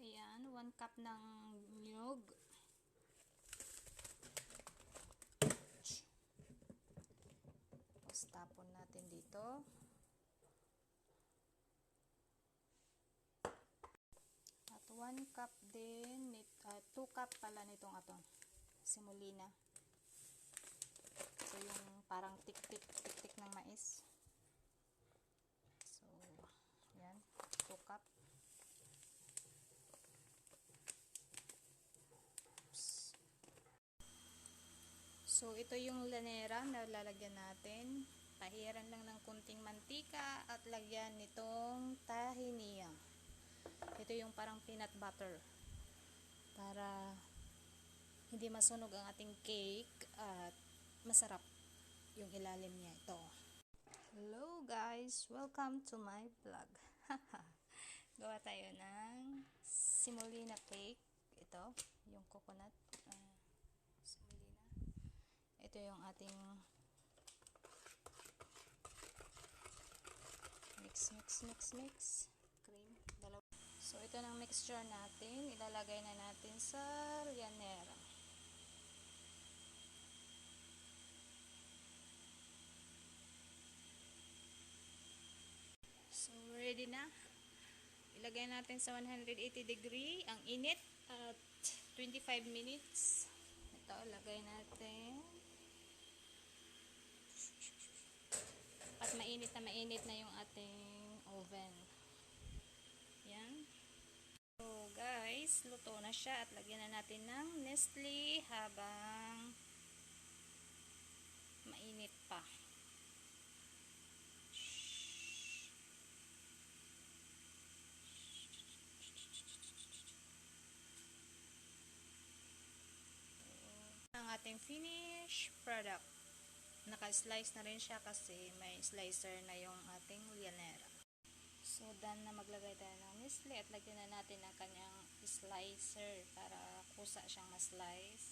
Ayan, 1 cup ng niyog. Tapos tapon natin dito. At 1 cup din, 2 cup pala nitong semolina. So yung parang tik-tik ng mais. So, yan, 2 cup. So, ito yung lanera na lalagyan natin. Pahiran lang ng kunting mantika at lagyan nitong tahiniya. Ito yung parang peanut butter. Para hindi masunog ang ating cake at masarap yung ilalim niya. Ito. Hello guys! Welcome to my vlog. Gawa tayo ng semolina cake. Ito, yung coconut semolina. Ito yung ating mix cream. So ito ng mixture natin, ilalagay na natin sa llanera. So ready na. Ilagay natin sa 180 degree ang init at 25 minutes. Ito, lagay natin. At mainit na yung ating oven. Yan. So guys, luto na siya at lagyan na natin ng Nestle habang mainit pa. Ang ating finished product. Naka-slice na rin siya kasi may slicer na yung ating llanera. So, done na maglagay tayo ng Nestle at lagyan na natin ang kanyang slicer para kusa siyang ma-slice.